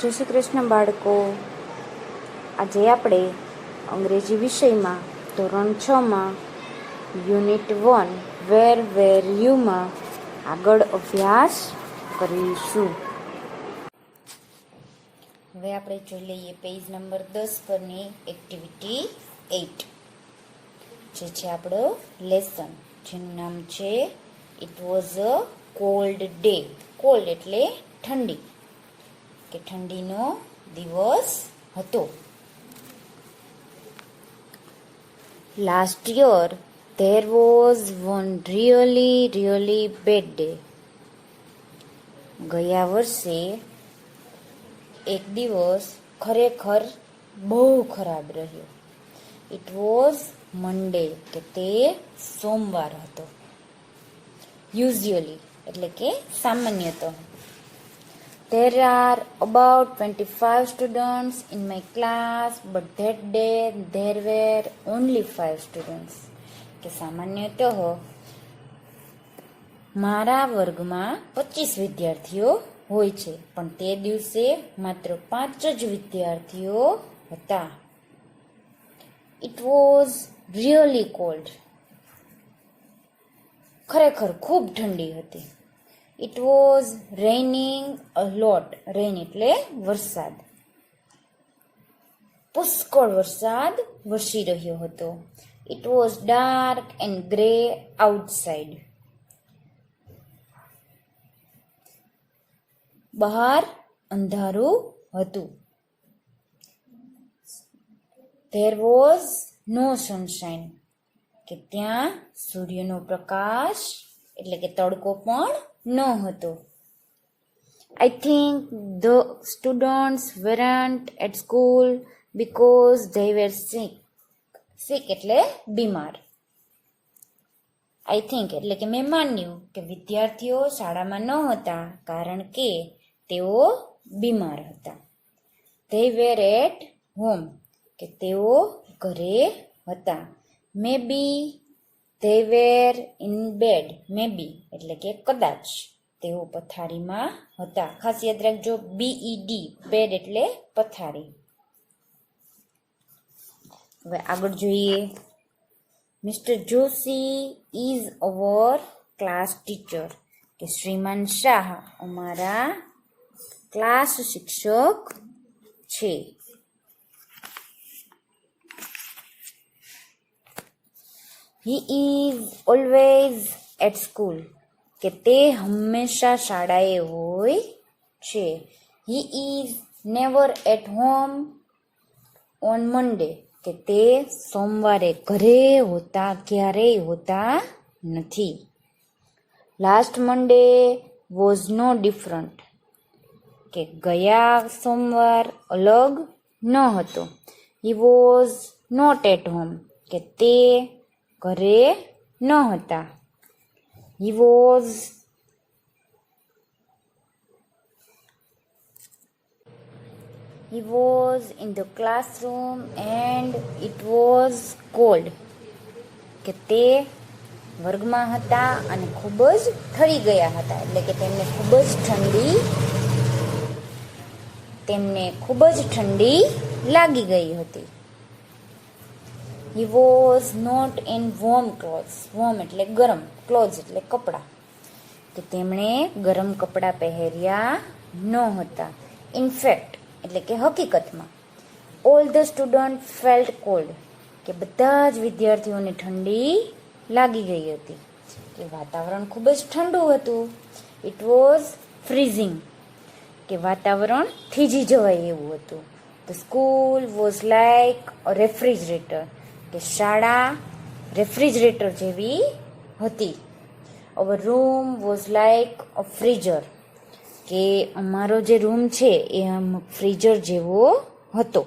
જય શ્રી કૃષ્ણ બાળકો. આજે આપણે અંગ્રેજી વિષયમાં ધોરણ 6માં યુનિટ 1 વેર યુમાં આગળ અભ્યાસ કરીશું. હવે આપણે જોઈ લઈએ પેજ નંબર 10 પરની એક્ટિવિટી 8, જે છે આપણો લેસન, જેનું નામ છે it was a cold day. Cold એટલે ઠંડી, કે ઠંડીનો દિવસ હતો. Last year there was one really bad day. ગયા વર્ષે એક દિવસ ખરેખર બહુ ખરાબ રહ્યો. ઇટ વોઝ મંડે, કે તે સોમવાર હતો. યુઝ્યુઅલી એટલે કે સામાન્યતઃ. There are about 25 students in my class, but that day there were only 5 students. કે સામાન્યતઃ મારા વર્ગમાં 25 વિદ્યાર્થીઓ હોય છે, પણ તે દિવસે માત્ર 5 જ વિદ્યાર્થીઓ હતા. It was really cold. ખરેખર ખૂબ ઠંડી હતી. It was raining a lot. Rain એટલે વરસાદ. પુષ્કળ વરસાદ વરસી રહ્યો હતો. It was dark and grey outside. બહાર અંધારું હતું. There was no sunshine. કે ત્યાં સૂર્યનો પ્રકાશ એટલે કે તડકો પણ ન હતો. I think the students weren't at school because they were sick. Sick એટલે બીમાર. I think એટલે કે મેં માન્યું કે વિદ્યાર્થીઓ શાળામાં ન હતા કારણ કે તેઓ બીમાર હતા. They were at home, કે તેઓ ઘરે હતા. Maybe they were in bed. Maybe એટલે કે કદાચ તેઓ પથારીમાં હતા. ખાસ યાદ રાખજો, BED, બેડ એટલે પથારી. હવે આગળ જોઈએ. Mister Joshi is our class teacher. કે શ્રીમાન શાહ અમારા ક્લાસ શિક્ષક છે. He is always at school. કે તે હંમેશા શાળાએ હોય છે. He is never at home on Monday. કે તે સોમવારે ઘરે હોતા ક્યારેય હોતા નથી. Last Monday was no different. કે ગયા સોમવાર અલગ ન હતો. He was not at home. કે તે ઘરે ન હતા. He was in the classroom and it was cold. કે તે વર્ગમાં હતા અને ખૂબ જ ઠરી ગયા હતા, એટલે કે તેમને ખૂબ જ ઠંડી લાગી ગઈ હતી. He was not in warm clothes. Warm એટલે ગરમ, clothes એટલે કપડાં. કે તેમણે ગરમ કપડાં પહેર્યા ન હતા. In fact એટલે કે હકીકતમાં. All the students felt cold. કે બધા જ વિદ્યાર્થીઓને ઠંડી લાગી ગઈ હતી. કે વાતાવરણ ખૂબ જ ઠંડુ હતું. It was freezing. કે વાતાવરણ થીજી જવાય એવું હતું. The school was like a refrigerator. કે શાળા રેફ્રિજરેટર જેવી હતી. Our room was like a freezer. કે અમારો જે રૂમ છે એ ફ્રીઝર જેવો હતો.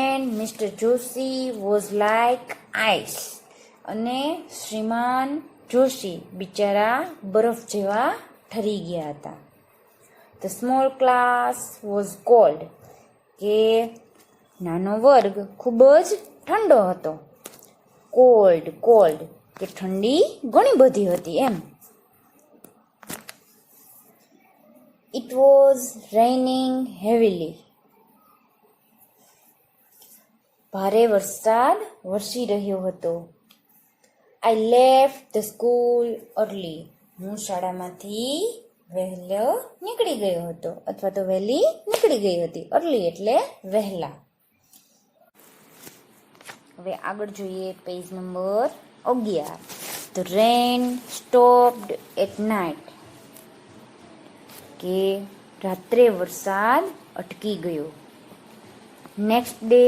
And Mr. Joshi was like ice. અને શ્રીમાન જોશી બિચારા બરફ જેવા ઠરી ગયા હતા. The small class was cold. કે નાનો વર્ગ ખૂબ જ ઠંડો હતો. કોલ્ડ કે ઠંડી ઘણી બધી હતી એમ. It was raining heavily. ભારે વરસાદ વરસી રહ્યો હતો. I left the school early. હું શાળામાંથી વહેલો નીકળી ગયો હતો અથવા તો વહેલી નીકળી ગઈ હતી. early એટલે વહેલા. હવે આગળ જોઈએ page number 11. The rain stopped at night. કે રાત્રે વરસાદ અટકી ગયો. Next day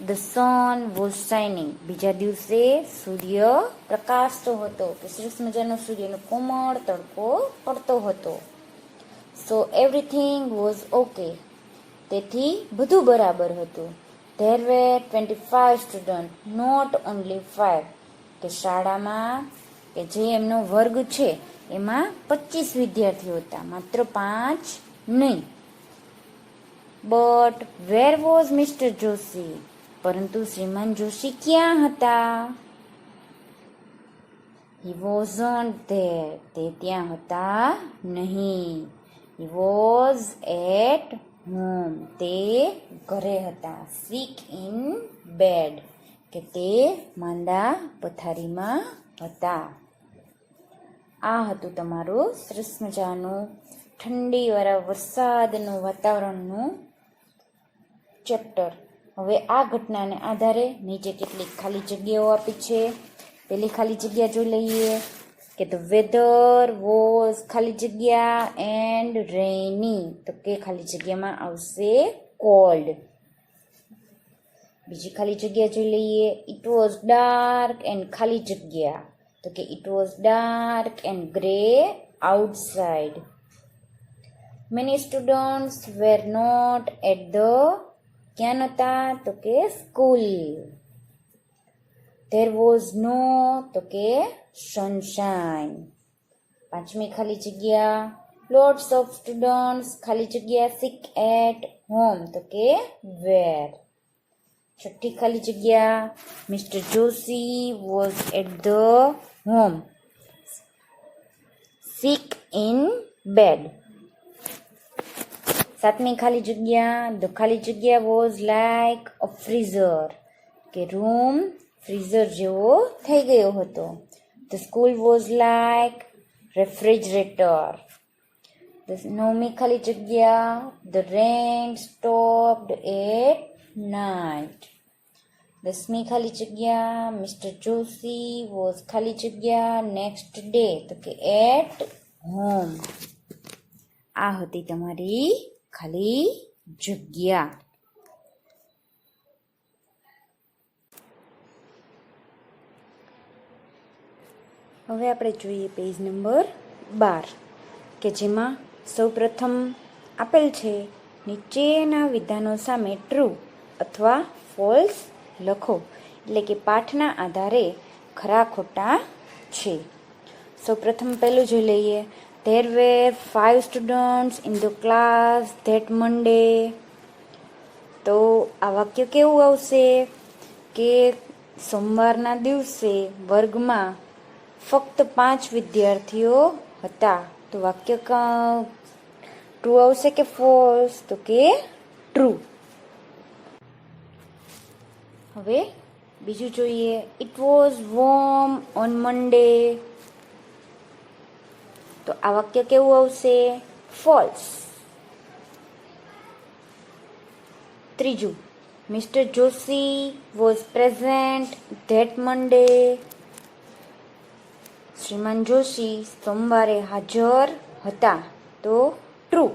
the sun was shining. બીજા દિવસે સૂર્ય પ્રકાશતો હતો કે સરસ મજાનો સૂર્યનો કોમળ તડકો પડતો હતો. સો એવરીથિંગ વોઝ ઓકે. તેથી બધું બરાબર હતું. There were 25 students, not only 5. કે શાળામાં કે જે એમનો વર્ગ છે એમાં 25 વિદ્યાર્થીઓ હતા, માત્ર 5 નહીં. But where was Mr. Joshi? પરંતુ શ્રીમાન જોશી ક્યાં હતા? He wasn't there. તે ત્યાં હતા નહીં. He was at home. તે ઘરે હતા. Sick in bed. કે તે માંદા પથારીમાં હતા. આ હતું તમારું સરસ મજાનું ઠંડીવાળા વરસાદનું વાતાવરણનું ચેપ્ટર. હવે આ ઘટનાને આધારે નીચે કેટલીક ખાલી જગ્યાઓ આપી છે. પેલી ખાલી જગ્યા જોઈ લઈએ કે ધ વેધર વોઝ ખાલી જગ્યા એન્ડ રેની. તો કે ખાલી જગ્યામાં આવશે કોલ્ડ. બીજી ખાલી જગ્યા જોઈ લઈએ. ઇટ વોઝ ડાર્ક એન્ડ ખાલી જગ્યા. તો કે it was dark and grey outside. Many students were not at the. ક્યાં નહોતા? તો કે સ્કૂલ. There was no. તો કે સનશાઇન. પાંચમી ખાલી જગ્યા. લોટ્સ ઓફ સ્ટુડન્ટ્સ ખાલી જગ્યા સિક એટ હોમ. તો કે વેર. છઠ્ઠી ખાલી જગ્યા. Mister Joshi was at the home sick in bed. સાતમી ખાલી જગ્યા. ધ ખાલી જગ્યા વોઝ લાઈક અ ફ્રીઝર. કે રૂમ ફ્રીઝર જેવો થઈ ગયો હતો. The school was like refrigerator. નવમી ખાલી જગ્યા. The rain stopped at night. દસમી ખાલી જગ્યા. મિસ્ટર જોશી વોઝ ખાલી જગ્યા નેક્સ્ટ ડે. તો કે એટ હોમ. આ હતી તમારી ખાલી જગ્યા. હવે આપણે જોઈએ પેજ નંબર 12 કે જેમાં સૌપ્રથમ આપેલ છે નીચેના વિધાનો સામે ટ્રુ અથવા ફોલ્સ લખો. એટલે કે પાઠના આધારે ખરા ખોટા છે. સૌપ્રથમ પહેલું જોઈ લઈએ. There were 5 students in the class that Monday. તો આ વાક્ય કેવું આવશે કે સોમવારના દિવસે વર્ગમાં ફક્ત 5 વિદ્યાર્થીઓ હતા. તો વાક્ય ટ્રુ આવશે કે ફોલ્સ? તો કે ટ્રુ. હવે બીજું જોઈએ. It was warm on Monday. તો આ વાક્ય કેવું આવશે? ફોલ્સ. ત્રીજું. Mister Joshi was present that Monday. શ્રીમાન જોશી સોમવારે હાજર હતા. તો ટ્રુ.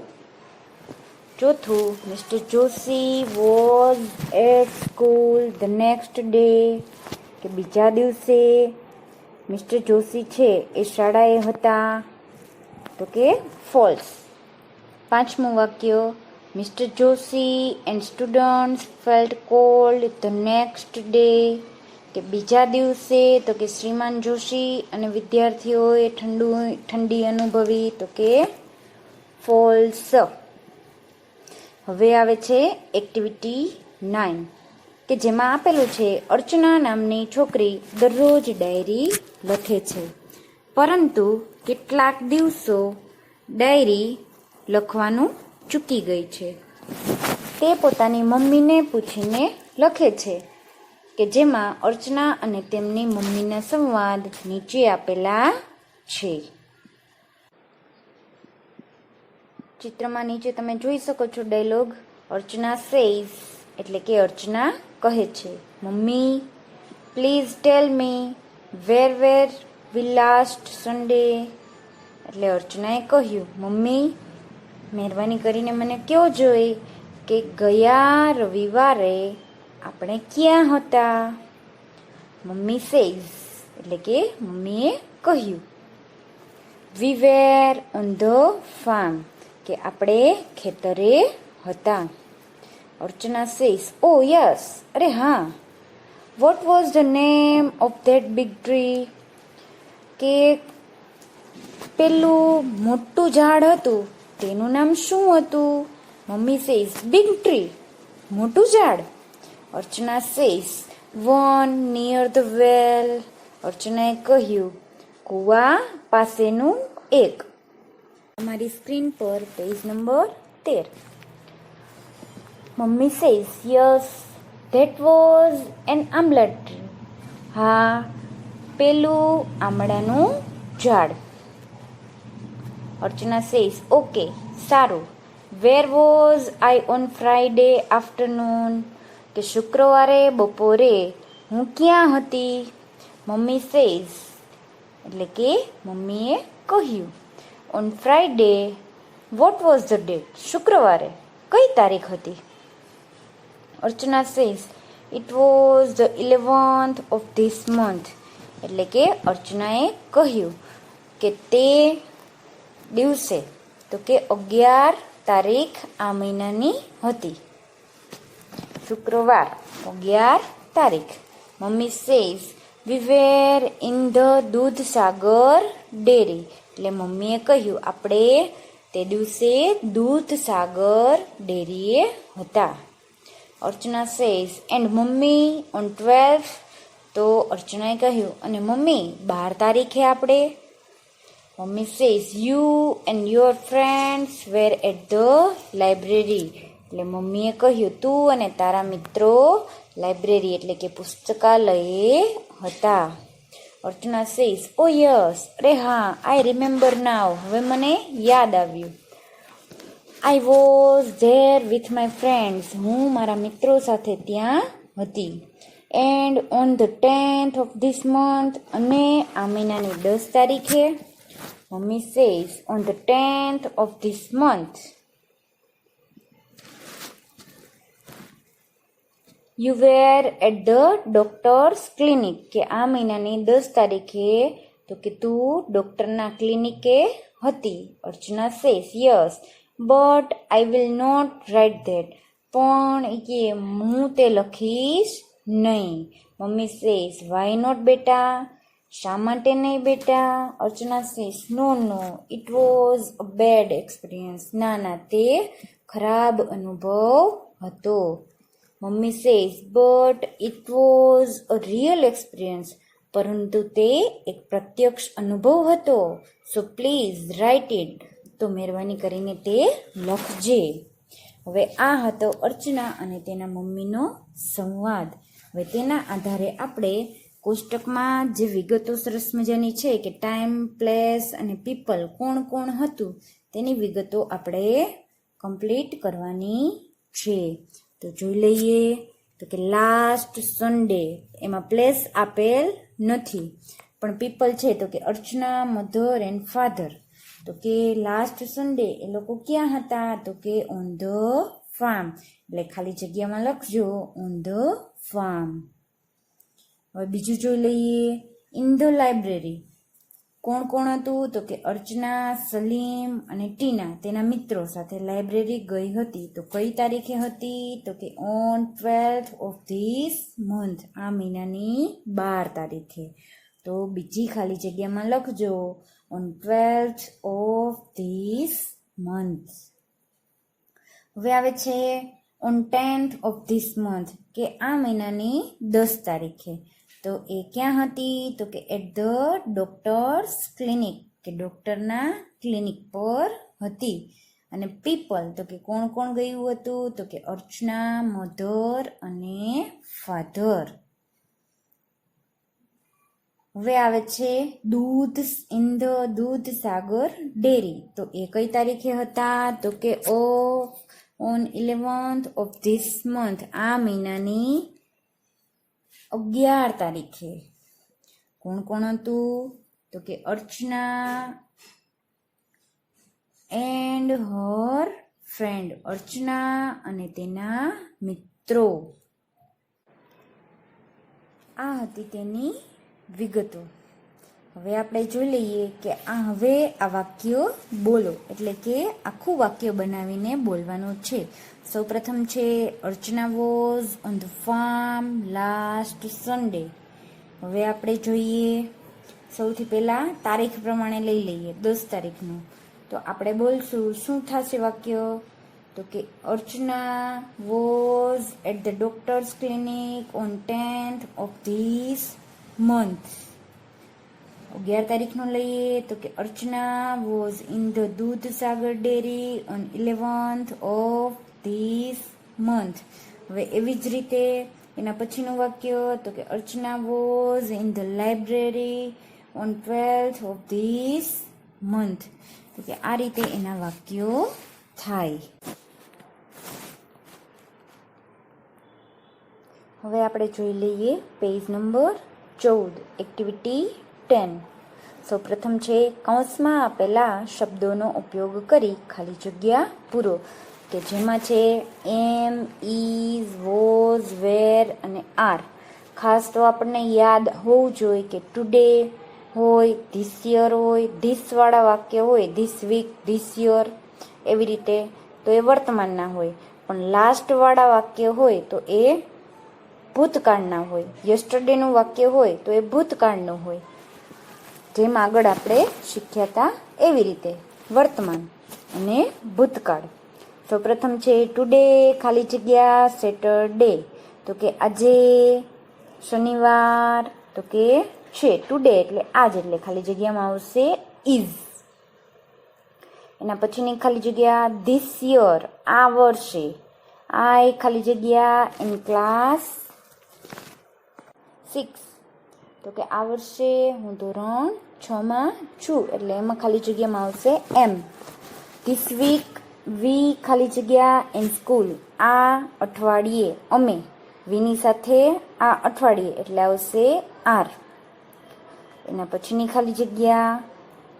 ચોથું. Mister Joshi was at school the next day. કે બીજા દિવસે મિસ્ટર જોશી છે એ શાળાએ હતા. તો કે ફોલ્સ. પાંચમું વાક્ય. Mister Joshi and students felt cold the next day. કે બીજા દિવસે તો કે શ્રીમાન જોશી અને વિદ્યાર્થીઓએ ઠંડી અનુભવી. તો કે ફોલ્સ. હવે આવે છે એક્ટિવિટી 9 કે જેમાં આપેલું છે અર્ચના નામની છોકરી દરરોજ ડાયરી લખે છે, પરંતુ કેટલાક દિવસો ડાયરી લખવાનું ચૂકી ગઈ છે. તે પોતાની મમ્મીને પૂછીને લખે છે કે જેમાં અર્ચના અને તેમની મમ્મીના સંવાદ નીચે આપેલા છે. ચિત્રમાં નીચે તમે જોઈ શકો છો ડાયલોગ. અર્ચના સેઝ એટલે કે અર્ચના કહે છે, mummy please tell me where we last Sunday. એટલે અર્ચનાએ કહ્યું, મમ્મી મહેરબાની કરીને મને કહો જોઈ કે ગયા રવિવારે આપણે ક્યાં હતા. મમ્મી સેઝ એટલે કે મમ્મીએ કહ્યું, વી વેર ઓન ધ ફાર્મ કે આપણે ખેતરે હતા. અર્ચના સેઝ, ઓ યસ, અરે હા. Vote was the name of that big tree કે પેલું મોટું ઝાડ હતું તેનું નામ શું હતું? મમ્મી સેઝ, બિગ ટ્રી, મોટું ઝાડ. Archana says, one near the well. અર્ચનાએ કહ્યું, કુવા પાસેનું એક. તમારી સ્ક્રીન પર page number 13. Mummy says, yes that was an amla tree. હા, પેલું આમળાનું ઝાડ. અર્ચના સેઝ, ઓકે, સારું. Where was I on Friday afternoon કે શુક્રવારે બપોરે હું ક્યાં હતી? મમ્મી સેઝ એટલે કે મમ્મીએ કહ્યું, on Friday what was the date શુક્રવારે કઈ તારીખ હતી? Archana says, it was the 11th of this month એટલે કે અર્ચનાએ કહ્યું કે તે દિવસે તો કે 11 તારીખ આ મહિનાની હતી, શુક્રવાર 11 તારીખ. Mummy says, we were in the Dudhsagar dairy એટલે મમ્મીએ કહ્યું આપણે તે દિવસે દૂધસાગર ડેરીએ હતા. Archana says, and mummy on 12th તો અર્ચનાએ કહ્યું અને મમ્મી 12 તારીખે આપણે? Mummy says, you and your friends were at the library એટલે મમ્મીએ કહ્યું તું અને તારા મિત્રો લાઇબ્રેરી એટલે કે પુસ્તકાલયે હતા. અર્ચના સેઝ, ઓ યસ, અરે હા, આઈ રિમેમ્બર નાવ, હવે મને યાદ આવ્યું. I was there with my friends હું મારા મિત્રો સાથે ત્યાં હતી. And on the 10th of this month અને આ મહિનાની 10 તારીખે. Mummy says, on the 10th of this month you were at the doctor's clinic કે આ મહિનાની 10 તારીખે તો કે તું ડોક્ટરના ક્લિનિકે હતી. Archana says, yes but I will not write that પણ કે હું તે લખીશ નહીં. મમ્મી સેઝ, વાય નોટ બેટા, શા માટે નહીં બેટા? Archana says, no no it was a bad experience ના ના તે ખરાબ અનુભવ હતો. Mummy says, but it was a real experience પરંતુ તે એક પ્રત્યક્ષ અનુભવ હતો. સો પ્લીઝ રાઇટ ઇટ તો મહેરબાની કરીને તે લખજે. હવે આ હતો અર્ચના અને તેના મમ્મીનો સંવાદ. હવે તેના આધારે આપણે કોષ્ટકમાં જે વિગતો સરસ મજાની છે કે ટાઈમ, પ્લેસ અને પીપલ કોણ કોણ હતું તેની વિગતો આપણે કમ્પ્લીટ કરવાની છે. તો જોઈ લઈએ તો કે લાસ્ટ સન્ડે એમાં પ્લેસ આપેલ નથી પણ પીપલ છે તો કે અર્ચના, મધર એન્ડ ફાધર. તો કે લાસ્ટ સન્ડે એ લોકો ક્યાં હતા? તો કે ઓન ધ ફાર્મ એટલે ખાલી જગ્યામાં લખજો ઓન ધ ફાર્મ. હવે બીજું જોઈ લઈએ ઇન ધ લાઇબ્રેરી કોણ કોણ હતું? તો કે અર્ચના, સલીમ અને ટીના તેના મિત્રો સાથે લાઇબ્રેરી ગઈ હતી. તો કઈ તારીખે હતી? તો કે on 12th of this month આ મહિનાની 12 તારીખે. તો બીજી ખાલી જગ્યામાં લખજો on 12th of this month. હવે આવે છે on 10th of this month કે આ મહિનાની 10 તારીખે. તો એ ક્યાં હતી? તો કે એટ ધ ડોક્ટર્સ ક્લિનિક કે ડોક્ટરના ક્લિનિક પર હતી. અને પીપલ તો કે કોણ કોણ ગયું હતું? તો કે અર્ચના, મધર અને ફાધર. હવે આવે છે દૂધ ઇન ધ દૂધસાગર ડેરી. તો એ કઈ તારીખે હતા? તો કે on 11th of this month, આ મહિનાની 11 તારીખે. કોણ કોણ હતું? તો કે અર્ચના એન્ડ હર ફ્રેન્ડ, અર્ચના અને તેના મિત્રો. આ હતી તેની વિગતો. હવે આપણે જોઈ લઈએ કે હવે આ વાક્ય બોલો, એટલે કે આખું વાક્ય બનાવીને બોલવાનું છે. સૌ પ્રથમ છે Archana was on the farm last Sunday. હવે આપણે જોઈએ સૌથી પહેલા તારીખ પ્રમાણે લઈ લઈએ 10 તારીખનું. તો આપણે બોલશું શું થશે વાક્ય? તો કે Archana was at the doctor's clinic on 10th of this month. 11 તારીખનું લઈએ તો કે Archana was in the Dudhsagar dairy on 11th of this month. હવે એવી જ રીતે એના પછીનું વાક્ય તો કે Archana was in the library on 12th of this month. તો કે આ રીતે એના વાક્યો થાય. હવે આપણે જોઈ લઈએ પેજ નંબર 14, એક્ટિવિટી 10. સૌ પ્રથમ છે કૌંસમાં આપેલા શબ્દોનો ઉપયોગ કરી ખાલી જગ્યા પૂરો, કે જેમાં છે એમ, ઇઝ, વોઝ, વેર અને આર. ખાસ તો આપણને યાદ હોવું જોઈએ કે ટુડે હોય, ધીસ યર હોય, ધીસવાળા વાક્ય હોય, ધીસ વીક, ધીસ યર, એવી રીતે તો એ વર્તમાનના હોય. પણ લાસ્ટવાળા વાક્ય હોય તો એ ભૂતકાળના હોય. યસ્ટરડેનું વાક્ય હોય તો એ ભૂતકાળનું હોય. જેમ આગળ આપણે શીખ્યા હતા એવી રીતે વર્તમાન અને ભૂતકાળ. સૌપ્રથમ છે ટુડે ખાલી જગ્યા સેટરડે. તો કે આજે, શનિવાર, તો કે છે ટુડે એટલે આજ, એટલે ખાલી જગ્યામાં આવશે ઇઝ. એના પછીની ખાલી જગ્યા ધીસ યર, આ વર્ષે. આઈ ખાલી જગ્યા ઇન ક્લાસ 6. તો કે આ વર્ષે હું ધોરણ 6માં છું, એટલે એમાં ખાલી જગ્યામાં આવશે એમ. ધીસ વીક, વી ખાલી જગ્યા ઇન સ્કૂલ, આ અઠવાડિયે, અમે. વીની સાથે આ અઠવાડિયે એટલે આવશે આર. એના પછીની ખાલી જગ્યા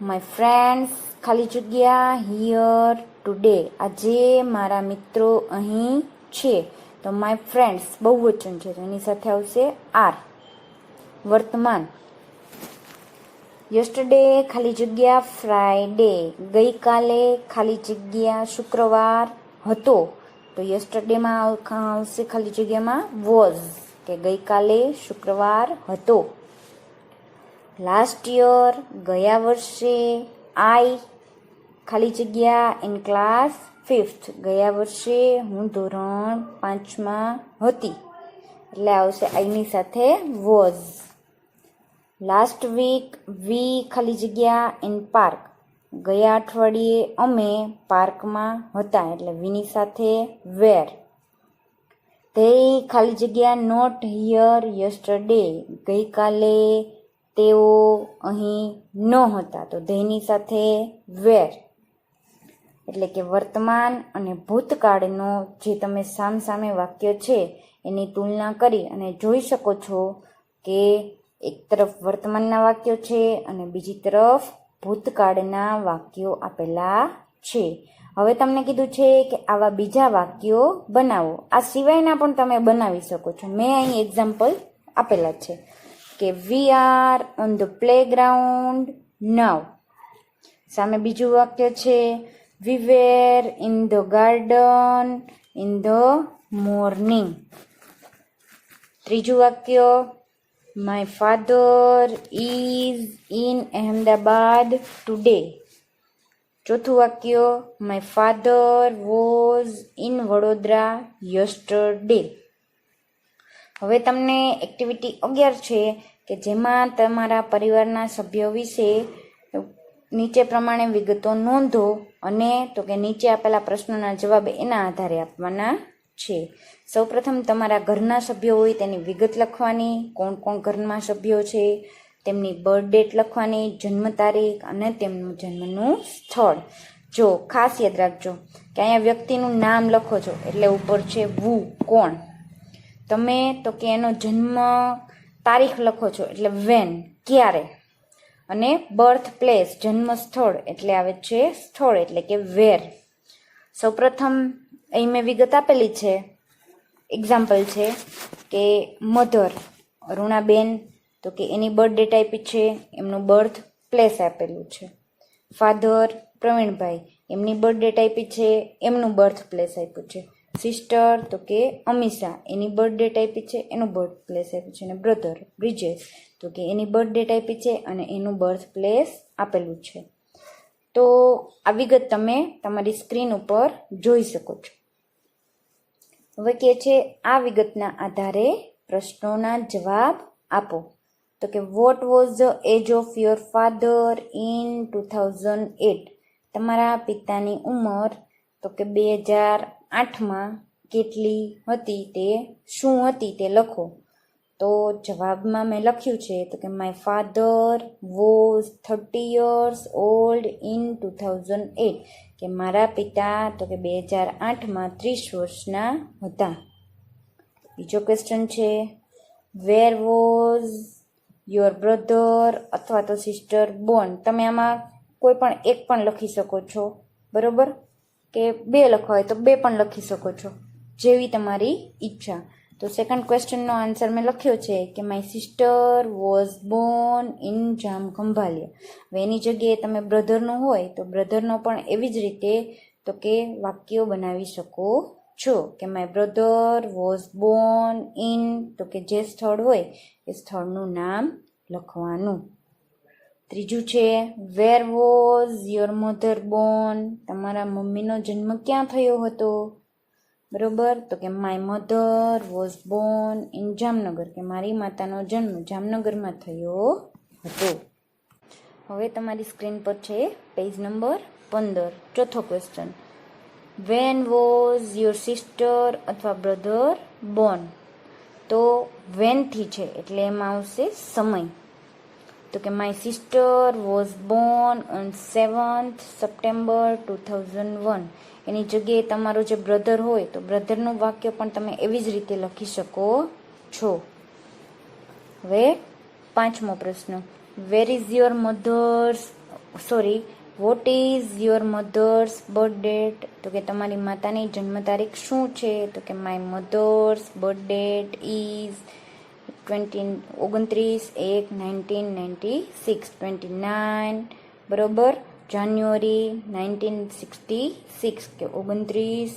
માય ફ્રેન્ડ્સ ખાલી જગ્યા હિયર ટુડે, આજે મારા મિત્રો અહીં છે. તો માય ફ્રેન્ડ્સ બહુવચન છે તો એની સાથે આવશે આર. વર્તમાન યસ્ટરડે ખાલી જગ્યા ફ્રાઈડે, ગઈકાલે ખાલી જગ્યા શુક્રવાર હતો. તો યસ્ટરડેમાં આવશે ખાલી જગ્યામાં વોઝ, કે ગઈકાલે શુક્રવાર હતો. લાસ્ટ યર ગયા વર્ષે, આઈ ખાલી જગ્યા ઇન ક્લાસ 5th, ગયા વર્ષે હું ધોરણ 5માં હતી, એટલે આવશે આઈની સાથે વોઝ. લાસ્ટ વીક, વી ખાલી જગ્યા ઇન પાર્ક, ગયા અઠવાડિયે અમે પાર્કમાં હતા, એટલે વીની સાથે વેર. તે ખાલી જગ્યા નોટ હિયર યસ્ટરડે, ગઈકાલે તેઓ અહીં ન હતા, તો ધેની સાથે વેર. એટલે કે વર્તમાન અને ભૂતકાળનો જે તમે સામસામે વાક્ય છે એની તુલના કરી અને જોઈ શકો છો કે એક તરફ વર્તમાનના વાક્યો છે અને બીજી તરફ ભૂતકાળના વાક્યો આપેલા છે. હવે તમને કીધું છે કે આવા બીજા વાક્યો બનાવો. આ સિવાયના પણ તમે બનાવી શકો છો. મેં અહીં એક્ઝામ્પલ આપેલા છે કે we are on the playground now. સામે બીજું વાક્ય છે we were in the garden in the morning. ત્રીજું વાક્ય my father is in Ahmedabad today. ચોથું વાક્ય my father was in Vadodara yesterday. હવે તમને એક્ટિવિટી 11 છે કે જેમાં તમારા પરિવારના સભ્યો વિશે નીચે પ્રમાણે વિગતો નોંધો અને તો કે નીચે આપેલા પ્રશ્નોના જવાબ એના આધારે આપવાના છે. સૌપ્રથમ તમારા ઘરના સભ્યો હોય તેની વિગત લખવાની, કોણ કોણ ઘરમાં સભ્યો છે, તેમની બર્થ ડેટ લખવાની, જન્મ તારીખ અને તેમનું જન્મનું સ્થળ. જો ખાસ યાદ રાખજો કે અહીંયા વ્યક્તિનું નામ લખો છો એટલે ઉપર છે વુ, કોણ. તમે તો કે એનો જન્મ તારીખ લખો છો એટલે વેન, ક્યારે. અને બર્થ પ્લેસ, જન્મ સ્થળ એટલે આવે છે સ્થળ એટલે કે વેર. સૌપ્રથમ અહીં મેં વિગત આપેલી છે. એક્ઝામ્પલ છે કે મધર અરુણાબેન, તો કે એની બર્થ ડેટ આપી છે, એમનું બર્થ પ્લેસ આપેલું છે. ફાધર પ્રવીણભાઈ, એમની બર્થ ડેટ આપી છે, એમનું બર્થ પ્લેસ આપ્યું છે. સિસ્ટર તો કે અમીષા, એની બર્થ ડેટ આપી છે, એનું બર્થ પ્લેસ આપ્યું છે. અને બ્રધર બ્રિજેશ, તો કે એની બર્થ ડેટ આપી છે અને એનું બર્થ પ્લેસ આપેલું છે. તો આ વિગત તમે તમારી સ્ક્રીન ઉપર જોઈ શકો છો. હવે કે છે આ વિગતના આધારે પ્રશ્નોના જવાબ આપો. તો કે what was the age of your father in 2008? તમારા પિતાની ઉંમર તો કે 2008માં કેટલી હતી, તે શું હતી તે લખો. તો જવાબમાં મેં લખ્યું છે તો કે my father was 30 years old in 2008, કે મારા પિતા તો કે 2008માં 30 વર્ષના હતા. બીજો ક્વેશ્ચન છે વેર વોઝ યોર બ્રધર અથવા તો સિસ્ટર બોર્ન? તમે આમાં કોઈ પણ એક પણ લખી શકો છો, બરોબર, કે બે લખવા હોય તો બે પણ લખી શકો છો, જેવી તમારી ઈચ્છા. તો સેકન્ડ ક્વેશ્ચનનો આન્સર મેં લખ્યો છે કે my sister was born in Jamkhambhalia. હવે એની જગ્યાએ તમે બ્રધરનું હોય તો બ્રધરનો પણ એવી જ રીતે તો કે વાક્યો બનાવી શકો છો કે my brother was born in, તો કે જે સ્થળ હોય એ સ્થળનું નામ લખવાનું. ત્રીજું છે where was your mother Born? તમારા મમ્મીનો જન્મ ક્યાં થયો હતો, બરોબર, તો કે my mother was born in Jamnagar, કે મારી માતાનો જન્મ જામનગરમાં થયો હતો. હવે તમારી સ્ક્રીન પર છે પેજ નંબર 15, ચોથો question when was your sister અથવા બ્રધર બોર્ન? તો વેનથી છે એટલે એમાં આવશે સમય. તો કે my sister was Born on 7th September 2001. એની જગ્યાએ તમારો જે બ્રધર હોય તો બ્રધરનું વાક્ય પણ તમે એવી જ રીતે લખી શકો છો. હવે પાંચમો પ્રશ્ન where is your mother's what is your mother's birth date? તો કે તમારી માતાની જન્મ તારીખ શું છે? તો કે my mother's birth date is 29/1/1996, 29, બરોબર, જાન્યુઆરી 1966, કે 29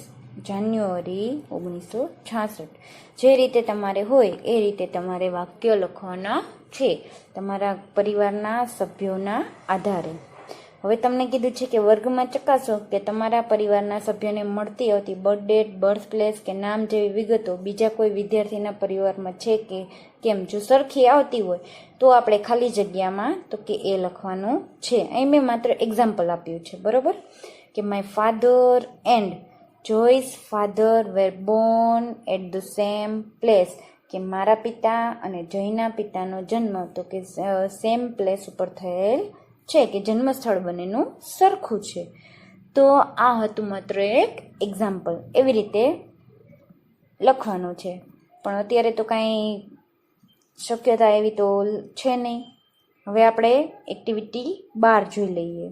જાન્યુઆરી 1966. જે રીતે તમારે હોય એ રીતે તમારે વાક્ય લખવાના છે તમારા પરિવારના સભ્યોના આધારે. હવે તમને કીધું છે કે વર્ગમાં ચકાસો કે તમારા પરિવારના સભ્યોને મળતી આવતી બર્થ ડેટ, બર્થ પ્લેસ કે નામ જેવી વિગતો બીજા કોઈ વિદ્યાર્થીના પરિવારમાં છે કે કેમ. જો સરખી આવતી હોય તો આપણે ખાલી જગ્યામાં તો કે એ લખવાનું છે. અહીં મેં માત્ર એક્ઝામ્પલ આપ્યું છે, બરોબર, કે my father and Joyce father were born at the same place, કે મારા પિતા અને જયના પિતાનો જન્મ તો કે સેમ પ્લેસ ઉપર થયેલ છે, કે જન્મસ્થળ બંનેનું સરખું છે. તો આ હતું માત્ર એક એક્ઝામ્પલ, એવી રીતે લખવાનું છે. પણ અત્યારે તો કાંઈ શક્યતા એવી તો છે નહીં. હવે આપણે એક્ટિવિટી 12 જોઈ લઈએ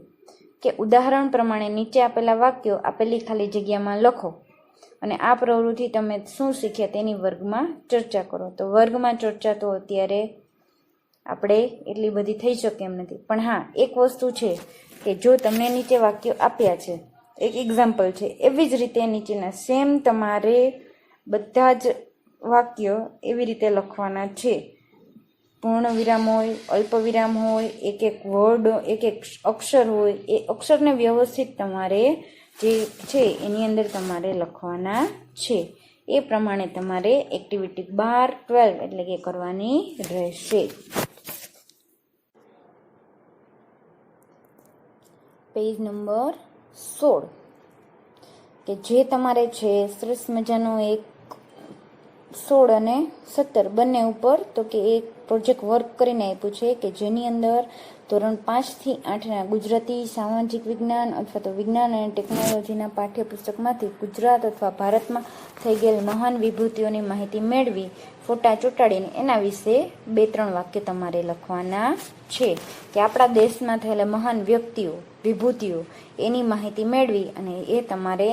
કે ઉદાહરણ પ્રમાણે નીચે આપેલા વાક્યો આપેલી ખાલી જગ્યામાં લખો અને આ પ્રવૃત્તિ તમે શું શીખ્યા તેની વર્ગમાં ચર્ચા કરો. તો વર્ગમાં ચર્ચા તો અત્યારે આપણે એટલી બધી થઈ શકે એમ નથી, પણ હા એક વસ્તુ છે કે જો તમને નીચે વાક્યો આપ્યા છે, એક એક્ઝામ્પલ છે, એવી જ રીતે નીચેના સેમ તમારે બધા જ વાક્ય એવી રીતે લખવાના છે. પૂર્ણ વિરામ હોય, અલ્પ વિરામ હોય, એક એક વર્ડ, એક એક અક્ષર હોય, એ અક્ષરને વ્યવસ્થિત તમારે જે છે એની અંદર તમારે લખવાના છે. એ પ્રમાણે તમારે એક્ટિવિટી 12 એટલે કે કરવાની રહેશે. પેજ નંબર 16 કે જે તમારે છે સરસ મજાનો એક 16 અને 17 બંને ઉપર તો કે એક પ્રોજેક્ટ વર્ક કરીને આપ્યું છે કે જેની અંદર ધોરણ 5 થી 8ના ગુજરાતી સામાજિક વિજ્ઞાન અથવા તો વિજ્ઞાન અને ટેકનોલોજીના પાઠ્યપુસ્તકમાંથી ગુજરાત અથવા ભારતમાં થઈ ગયેલ મહાન વિભૂતિઓની માહિતી મેળવી ફોટા ચોંટાડીને એના વિશે 2-3 વાક્ય તમારે લખવાના છે કે આપણા દેશમાં થયેલા મહાન વ્યક્તિઓ વિભૂતિઓ એની માહિતી મેળવી અને એ તમારે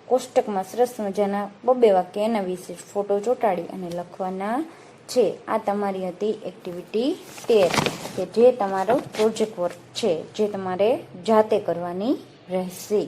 કોષ્ટકમાં સરસ મજાના 2 વાક્ય એના વિશે ફોટો ચોંટાડી અને લખવાના છે. આ તમારી હતી એક્ટિવિટી 13 કે જે તમારો પ્રોજેક્ટ વર્ક છે જે તમારે જાતે કરવાની રહેશે.